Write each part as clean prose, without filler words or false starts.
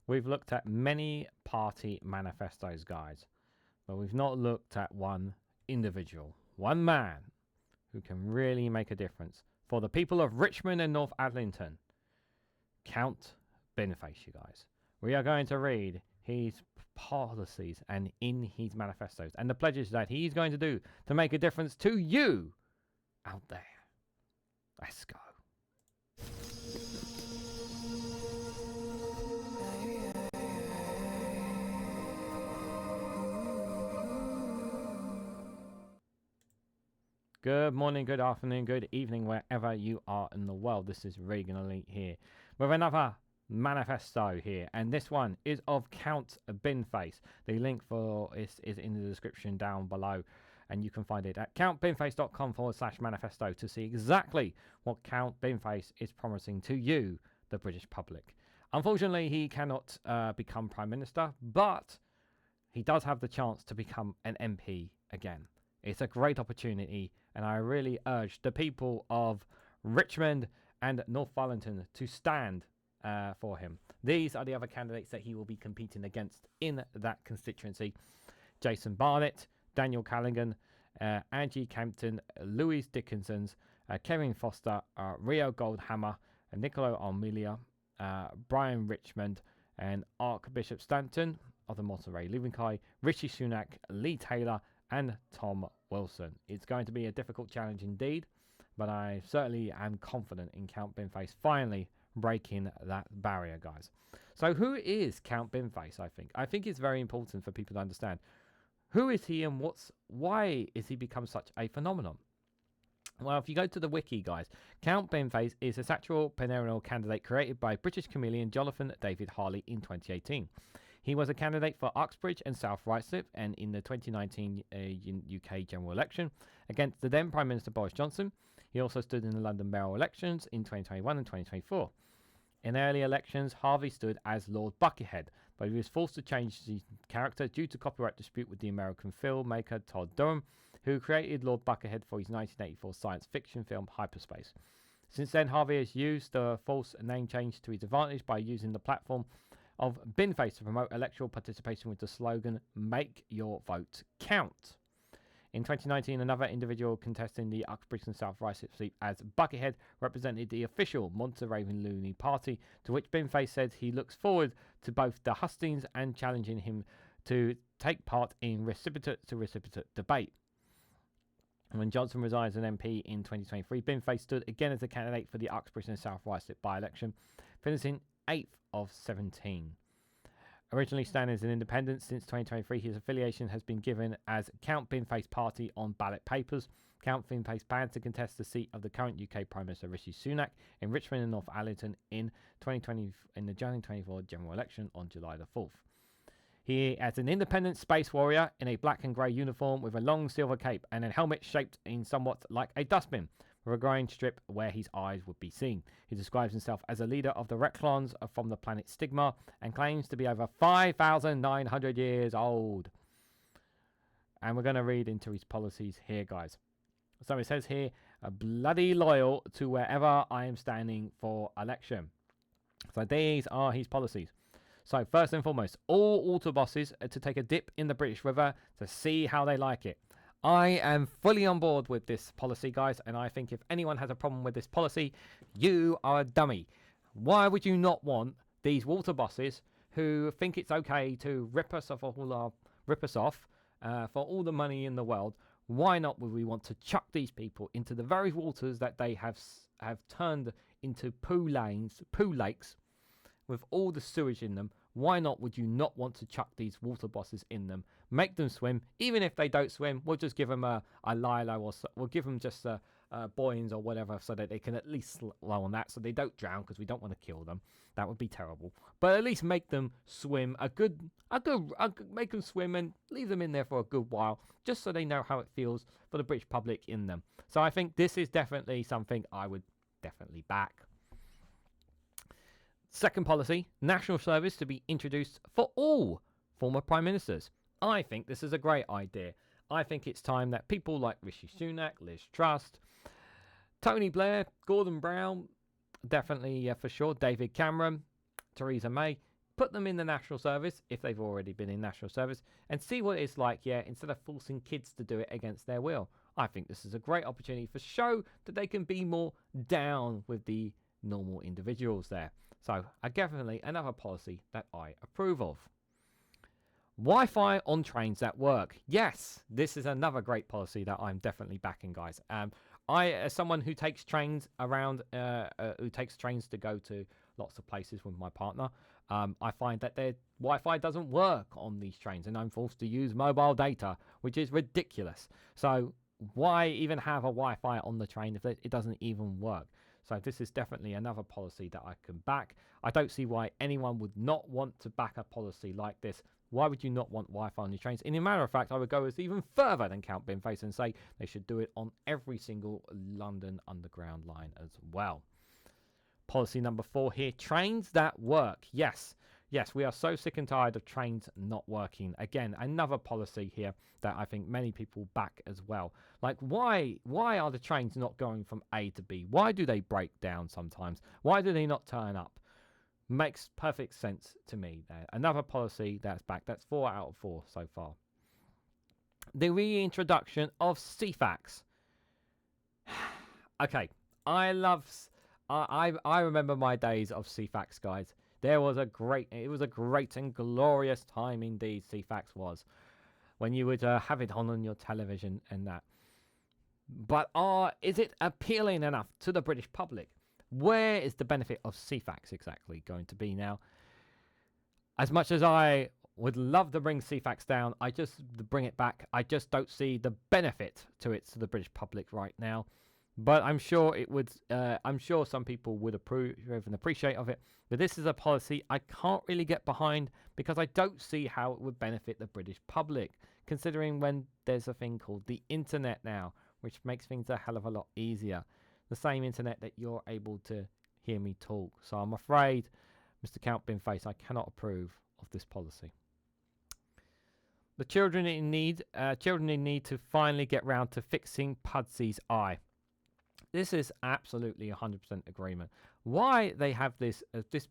We've looked at many party manifestos, guys, but we've not looked at one individual, one man who can really make a difference for the people of Richmond and North Adlington. Count Binface, you guys. We are going to read his policies and in his manifestos and the pledges that he's going to do to make a difference to you out there. Let's go. Good morning, good afternoon, good evening, wherever you are in the world. This is Reganelite here with another manifesto here, and this one is of Count Binface. The link for this is in the description down below, and you can find it at countbinface.com/manifesto to see exactly what Count Binface is promising to you, the British public. Unfortunately, he cannot become Prime Minister, but he does have the chance to become an MP again. It's a great opportunity, and I really urge the people of Richmond and North Adlington to stand for him. These are the other candidates that he will be competing against in that constituency: Jason Barnett, Daniel Callaghan, Angie Campton, Louise Dickinsons, Kevin Foster, Rio Goldhammer, Niccolo Armilia, Brian Richmond, and Archbishop Stanton of the Monterey Living Kai, Rishi Sunak, Lee Taylor, and Tom Wilson. It's going to be a difficult challenge indeed, but I certainly am confident in Count Binface finally breaking that barrier, guys. So who is Count Binface? I think it's very important for people to understand. Who is he and why is he become such a phenomenon? Well, if you go to the wiki, guys, Count Binface is a satirical perennial candidate created by British comedian Jonathan David Harley in 2018. He was a candidate for Uxbridge and South Ruislip and in the 2019 UK general election against the then Prime Minister Boris Johnson. He also stood in the London mayoral elections in 2021 and 2024. In early elections, Harvey stood as Lord Buckethead, but he was forced to change his character due to copyright dispute with the American filmmaker Todd Durham, who created Lord Buckethead for his 1984 science fiction film Hyperspace. Since then, Harvey has used the false name change to his advantage by using the platform of Binface to promote electoral participation with the slogan, "Make your vote count." In 2019, another individual contesting the Uxbridge and South Ruislip seat as Buckethead represented the official Monteraven Looney Party, to which Binface said he looks forward to both the hustings and challenging him to take part in recipient-to-recipient debate. When Johnson resigned as an MP in 2023, Binface stood again as a candidate for the Uxbridge and South Ruislip by-election, finishing 8th of 17. Originally standing as an independent since 2023, his affiliation has been given as Count Binface Party on ballot papers. Count Binface plans to contest the seat of the current UK Prime Minister Rishi Sunak in Richmond and North Adlington in the 2024 general election on July the 4th. He as an independent space warrior in a black and grey uniform with a long silver cape and a helmet shaped in somewhat like a dustbin, with a growing strip where his eyes would be seen. He describes himself as a leader of the Reclons from the planet Stigma and claims to be over 5,900 years old. And we're going to read into his policies here, guys. So it says here, bloody loyal to wherever I am standing for election. So these are his policies. So first and foremost, all autobuses are to take a dip in the British River to see how they like it. I am fully on board with this policy, guys, and I think if anyone has a problem with this policy, you are a dummy. Why would you not want these water buses who think it's okay to rip us off for all the money in the world? Why not would we want to chuck these people into the very waters that they have turned into poo lakes with all the sewage in them? Why not would you not want to chuck these water buses in them? Make them swim. Even if they don't swim, we'll just give them a lilo, or we'll give them just buoyants or whatever, so that they can at least slow on that, so they don't drown, because we don't want to kill them. That would be terrible. But at least make them swim make them swim and leave them in there for a good while, just so they know how it feels for the British public in them. So I think this is definitely something I would definitely back. Second policy, national service to be introduced for all former prime ministers. I think this is a great idea. I think it's time that people like Rishi Sunak, Liz Truss, Tony Blair, Gordon Brown, definitely for sure, David Cameron, Theresa May, put them in the national service if they've already been in national service and see what it's like, instead of forcing kids to do it against their will. I think this is a great opportunity for show that they can be more down with the normal individuals there. So definitely another policy that I approve of. Wi-Fi on trains that work. Yes, this is another great policy that I'm definitely backing, guys. I, as someone who takes trains around, who takes trains to go to lots of places with my partner, I find that their Wi-Fi doesn't work on these trains, and I'm forced to use mobile data, which is ridiculous. So why even have a Wi-Fi on the train if it doesn't even work? So this is definitely another policy that I can back. I don't see why anyone would not want to back a policy like this. Why would you not want Wi-Fi on your trains? In a matter of fact, I would go even further than COUNTBINFACE and say they should do it on every single London Underground line as well. Policy number 4 here, trains that work. Yes, we are so sick and tired of trains not working. Again, another policy here that I think many people back as well. Like, why are the trains not going from A to B? Why do they break down sometimes? Why do they not turn up? Makes perfect sense to me there. Another policy that's back. That's 4 out of 4 so far. The reintroduction of CFAX. Okay, I remember my days of CFAX, guys. It was a great and glorious time indeed. CFAX was when you would have it on your television and that. But is it appealing enough to the British public? Where is the benefit of CFAX exactly going to be now? As much as I would love to bring CFAX down, bring it back. I just don't see the benefit to it to the British public right now. But I'm sure it would. I'm sure some people would approve and appreciate of it. But this is a policy I can't really get behind because I don't see how it would benefit the British public, considering when there's a thing called the internet now, which makes things a hell of a lot easier. The same internet that you're able to hear me talk. So I'm afraid, Mr. COUNTBINFACE, I cannot approve of this policy. The children in need to finally get round to fixing Pudsy's eye. This is absolutely 100% agreement. Why they have this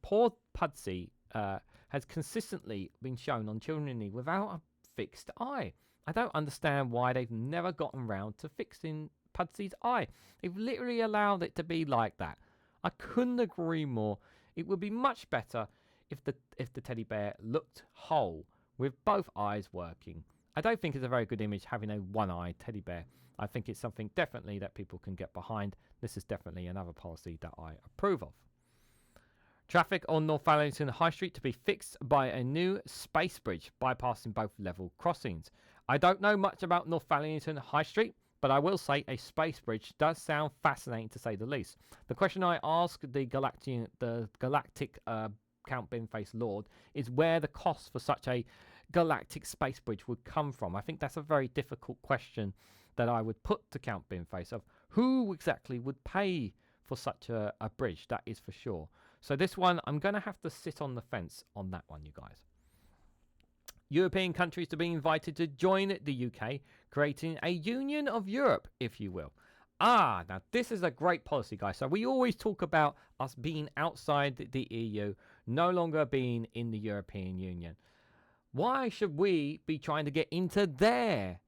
poor Pudsey has consistently been shown on children in need without a fixed eye. I don't understand why they've never gotten round to fixing Pudsy's eye. They've literally allowed it to be like that. I couldn't agree more. It would be much better if the teddy bear looked whole with both eyes working. I don't think it's a very good image having a one-eyed teddy bear. I think it's something definitely that people can get behind. This is definitely another policy that I approve of. Traffic on Northallerton High Street to be fixed by a new space bridge bypassing both level crossings. I don't know much about Northallerton High Street, but I will say a space bridge does sound fascinating to say the least. The question I ask the galactic COUNTBINFACE Lord is where the cost for such a galactic space bridge would come from. I think that's a very difficult question that I would put to COUNTBINFACE of who exactly would pay for such a bridge, that is for sure. So this one, I'm going to have to sit on the fence on that one, you guys. European countries to be invited to join the UK, creating a Union of Europe, if you will. Now this is a great policy, guys. So we always talk about us being outside the EU, no longer being in the European Union. Why should we be trying to get into their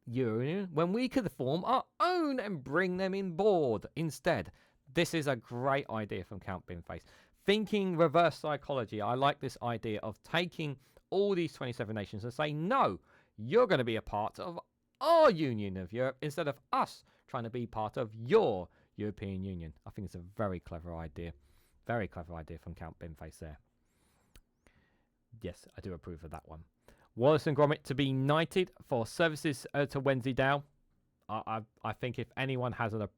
union when we could form our own and bring them in board instead? This is a great idea from COUNTBINFACE. Thinking reverse psychology, I like this idea of taking all these 27 nations and say, no, you're going to be a part of our Union of Europe instead of us trying to be part of your European Union. I think it's a very clever idea. Very clever idea from COUNTBINFACE there. Yes, I do approve of that one. Wallace and Gromit to be knighted for services to Wensleydale. I think if anyone has a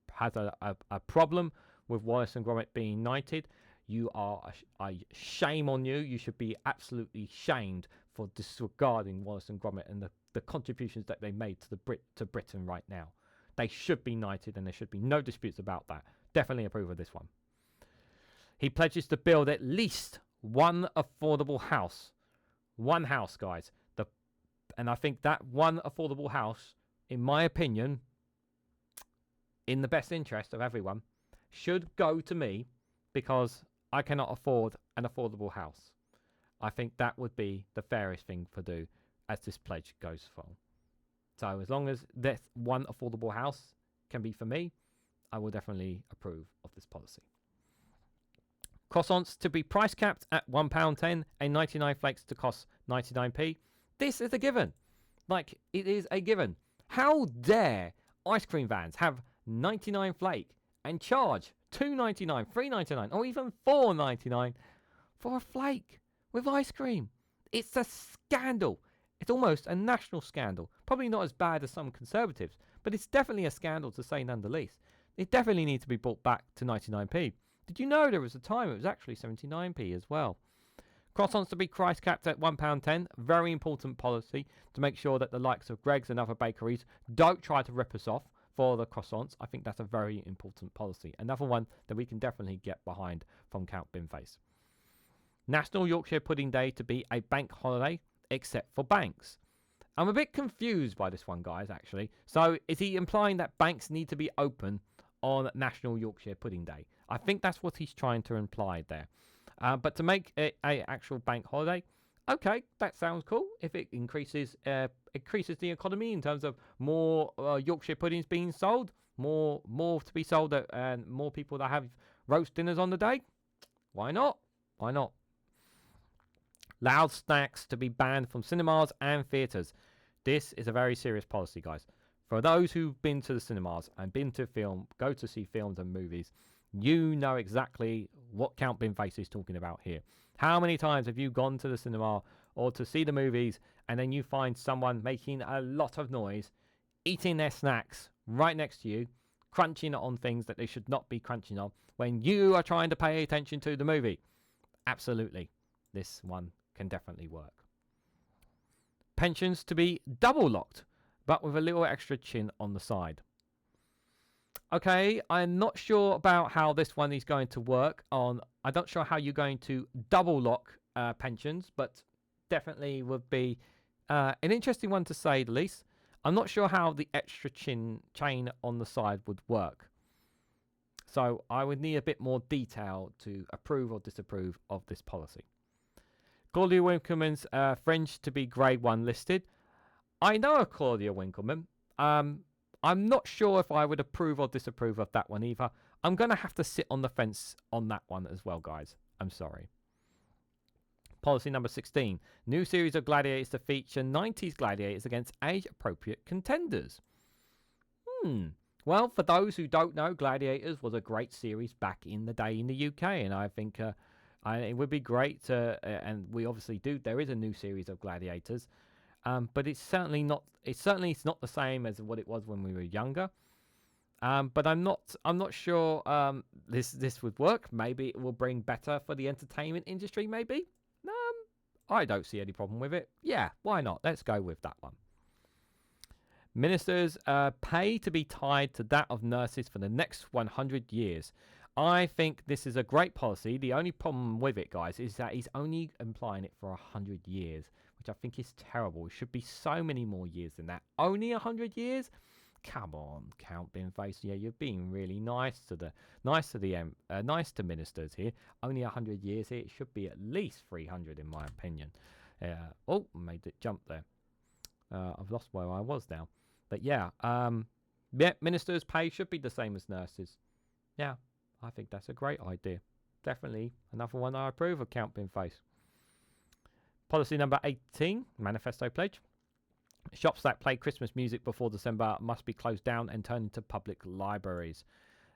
problem with Wallace and Gromit being knighted, you are a shame on you. You should be absolutely shamed for disregarding Wallace and Gromit and the contributions that they made to Britain right now. They should be knighted, and there should be no disputes about that. Definitely approve of this one. He pledges to build at least one affordable house. One house, guys. And I think that one affordable house, in my opinion, in the best interest of everyone, should go to me because I cannot afford an affordable house. I think that would be the fairest thing to do as this pledge goes for. So as long as this one affordable house can be for me, I will definitely approve of this policy. Croissants to be price capped at £1.10 and 99 flakes to cost 99p. This is a given. Like, it is a given. How dare ice cream vans have 99 flake and charge $2.99, $3.99, or even $4.99 for a flake with ice cream? It's a scandal. It's almost a national scandal. Probably not as bad as some Conservatives, but it's definitely a scandal to say none the least. It definitely needs to be brought back to 99p. Did you know there was a time it was actually 79p as well? Croissants to be price capped at £1.10. Very important policy to make sure that the likes of Greggs and other bakeries don't try to rip us off for the croissants. I think that's a very important policy. Another one that we can definitely get behind from COUNTBINFACE. National Yorkshire Pudding Day to be a bank holiday, except for banks. I'm a bit confused by this one, guys, actually. So is he implying that banks need to be open on National Yorkshire Pudding Day? I think that's what he's trying to imply there. But to make it a actual bank holiday, okay, that sounds cool. If it increases the economy in terms of more Yorkshire puddings being sold, more to be sold, and more people that have roast dinners on the day, why not? Why not? Loud snacks to be banned from cinemas and theatres. This is a very serious policy, guys. For those who've been to the cinemas and been to go to see films and movies, you know exactly what COUNTBINFACE is talking about here. How many times have you gone to the cinema or to see the movies and then you find someone making a lot of noise, eating their snacks right next to you, crunching on things that they should not be crunching on when you are trying to pay attention to the movie? Absolutely. This one can definitely work. Pensions to be double locked, but with a little extra chin on the side. Okay, I'm not sure about how this one is going to work on. I'm not sure how you're going to double lock pensions, but definitely would be an interesting one to say the least. I'm not sure how the extra chain on the side would work. So I would need a bit more detail to approve or disapprove of this policy. Claudia Winkleman's Fringe to be grade 1 listed. I know of Claudia Winkleman. I'm not sure if I would approve or disapprove of that one either. I'm going to have to sit on the fence on that one as well, guys. I'm sorry. Policy number 16. New series of gladiators to feature 90s gladiators against age-appropriate contenders. Well, for those who don't know, Gladiators was a great series back in the day in the UK, and I think it would be great to, and we obviously do, there is a new series of Gladiators. But it's certainly not the same as what it was when we were younger. But I'm not sure this would work. Maybe it will bring better for the entertainment industry, maybe. I don't see any problem with it. Yeah, why not? Let's go with that one. Ministers' pay to be tied to that of nurses for the next 100 years. I think this is a great policy. The only problem with it, guys, is that he's only implying it for 100 years, which I think is terrible. It should be so many more years than that. Only 100 years? Come on, COUNTBINFACE. Yeah, you're being really nice to ministers here. Only 100 years here. It should be at least 300 in my opinion. Made it jump there. I've lost where I was now. But yeah, ministers' pay should be the same as nurses. Yeah, I think that's a great idea. Definitely another one I approve of, COUNTBINFACE. Policy number 18, Manifesto Pledge. Shops that play Christmas music before December must be closed down and turned into public libraries.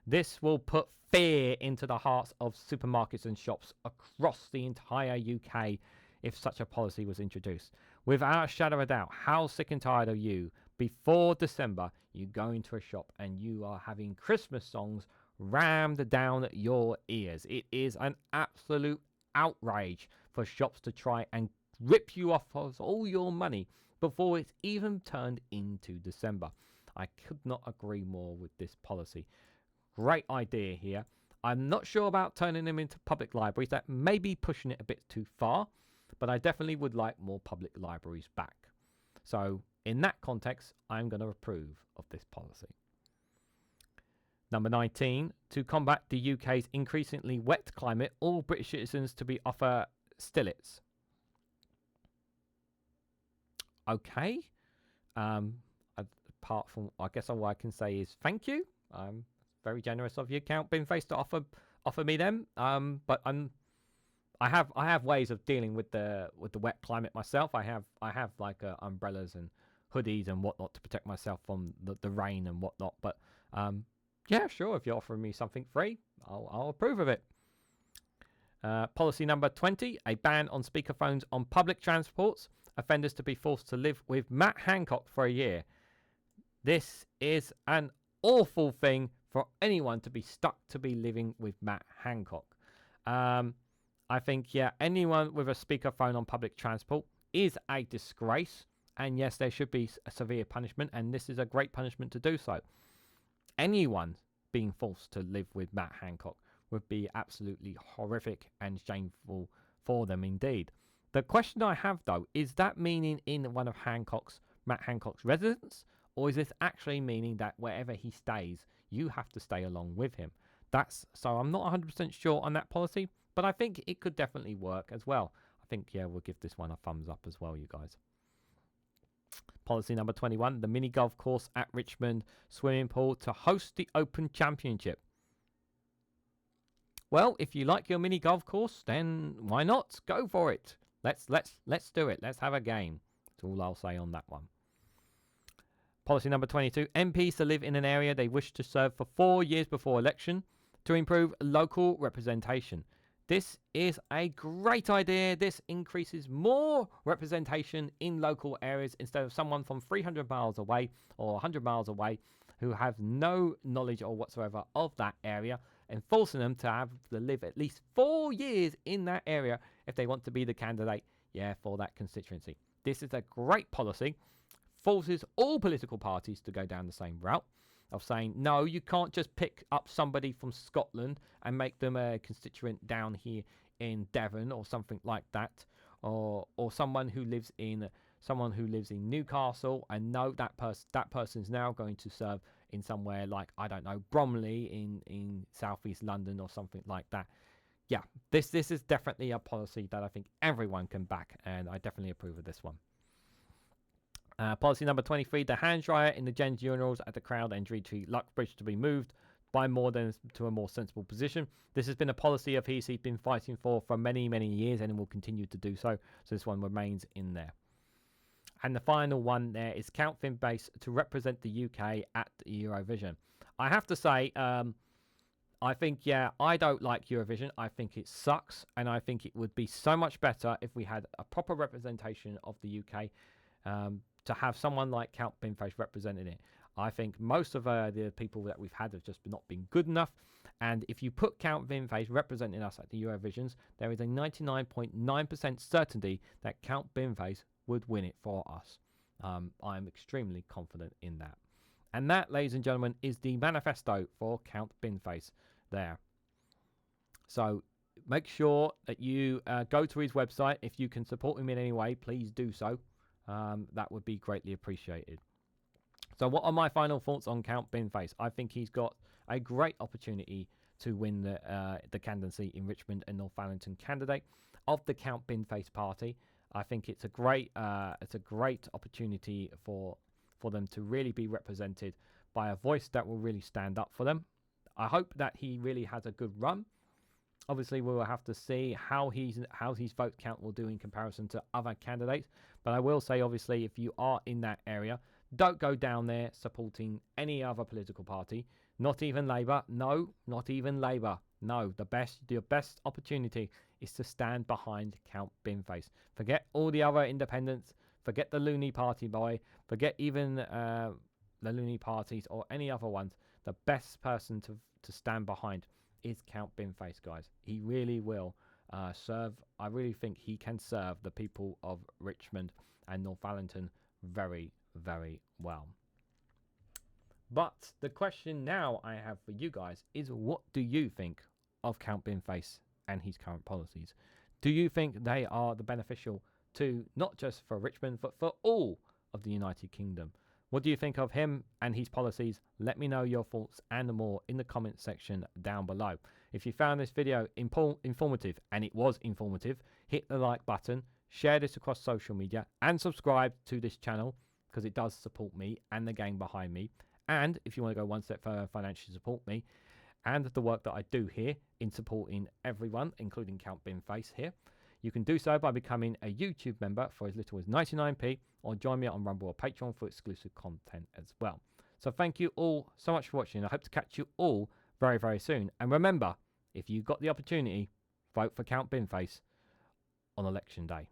This will put fear into the hearts of supermarkets and shops across the entire UK if such a policy was introduced. Without a shadow of a doubt, how sick and tired are you? Before December, you go into a shop and you are having Christmas songs rammed down your ears. It is an absolute outrage for shops to try and rip you off of all your money before it's even turned into December. I could not agree more with this policy. Great idea here. I'm not sure about turning them into public libraries. That may be pushing it a bit too far, but I definitely would like more public libraries back. So in that context, I'm going to approve of this policy. Number 19, to combat the UK's increasingly wet climate, all British citizens to be offered stillets. okay. Um, Apart from, I guess all I can say is thank you. Very generous of you, Count Binface, to offer me them. But I have ways of dealing with the wet climate myself. I have like umbrellas and hoodies and whatnot to protect myself from the rain and whatnot. But yeah, sure. If you're offering me something free, I'll approve of it. Policy number 20: a ban on speakerphones on public transports. Offenders to be forced to live with Matt Hancock for a year. This is an awful thing for anyone to be stuck to be living with Matt Hancock. I think, yeah, anyone with a speakerphone on public transport is a disgrace. And yes, there should be a severe punishment. And this is a great punishment to do so. Anyone being forced to live with Matt Hancock would be absolutely horrific and shameful for them indeed. The question I have, though, is that meaning in one of Matt Hancock's residence? Or is this actually meaning that wherever he stays, you have to stay along with him? So I'm not 100% sure on that policy, but I think it could definitely work as well. I think, yeah, we'll give this one a thumbs up as well, you guys. Policy number 21, the mini golf course at Richmond swimming pool to host the Open Championship. Well, if you like your mini golf course, then why not? Go for it. Let's do it. Let's have a game. That's all I'll say on that one. Policy number 22, MPs to live in an area they wish to serve for 4 years before election to improve local representation. This is a great idea. This increases more representation in local areas instead of someone from 300 miles away or 100 miles away who have no knowledge or whatsoever of that area, and forcing them to have to live at least 4 years in that area if they want to be the candidate, for that constituency. This is a great policy. Forces all political parties to go down the same route of saying, no, you can't just pick up somebody from Scotland and make them a constituent down here in Devon or something like that, or someone who lives in Newcastle, and no, that person's now going to serve in somewhere like, I don't know, Bromley in southeast London or something like that. Yeah, this is definitely a policy that I think everyone can back, and I definitely approve of this one. Policy number 23, the hand dryer in the gents urinals at the Crowd Entry to Luckbridge to be moved by to a more sensible position. This has been a policy of his he's been fighting for many, many years, and will continue to do so. So this one remains in there. And the final one there is Count Finbase to represent the UK at Eurovision. I have to say, I think, I don't like Eurovision. I think it sucks, and I think it would be so much better if we had a proper representation of the UK. To have someone like Count Binface representing it. I think most of the people that we've had have just not been good enough. And if you put Count Binface representing us at the Eurovisions, there is a 99.9% certainty that Count Binface would win it for us. I'm extremely confident in that. And that, ladies and gentlemen, is the manifesto for Count Binface there. So make sure that you go to his website. If you can support him in any way, please do so. That would be greatly appreciated. So what are my final thoughts on Count Binface? I think he's got a great opportunity to win the candidacy in Richmond and Northallerton candidate of the Count Binface party. I think it's a great opportunity for them to really be represented by a voice that will really stand up for them. I hope that he really has a good run. Obviously, we will have to see how his vote count will do in comparison to other candidates. But I will say, obviously, if you are in that area, don't go down there supporting any other political party. Not even Labour. No, not even Labour. No, your best opportunity is to stand behind Count Binface. Forget all the other independents. Forget the loony party boy. Forget even the loony parties or any other ones. The best person to stand behind is Count Binface, guys. He really will serve. I really think he can serve the people of Richmond and Northallerton very, very well. But the question now I have for you guys is, what do you think of Count Binface and his current policies? Do you think they are the beneficial to not just for Richmond, but for all of the United Kingdom? What do you think of him and his policies? Let me know your thoughts and more in the comment section down below. If you found this video informative, and it was informative, hit the like button, share this across social media, and subscribe to this channel because it does support me and the gang behind me. And if you want to go one step further, financially support me and the work that I do here in supporting everyone, including COUNTBINFACE here, you can do so by becoming a YouTube member for as little as 99p, or join me on Rumble or Patreon for exclusive content as well. So thank you all so much for watching. I hope to catch you all very, very soon. And remember, if you've got the opportunity, vote for COUNTBINFACE on election day.